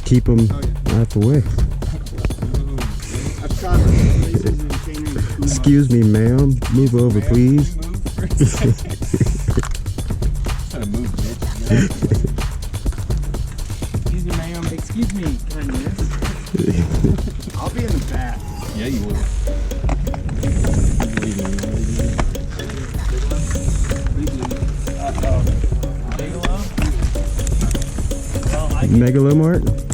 keep them out the way. Excuse me, ma'am. Move over, please. Excuse me, ma'am. Excuse me, kindness. I'll be in the back. Yeah, you will. Megalomart?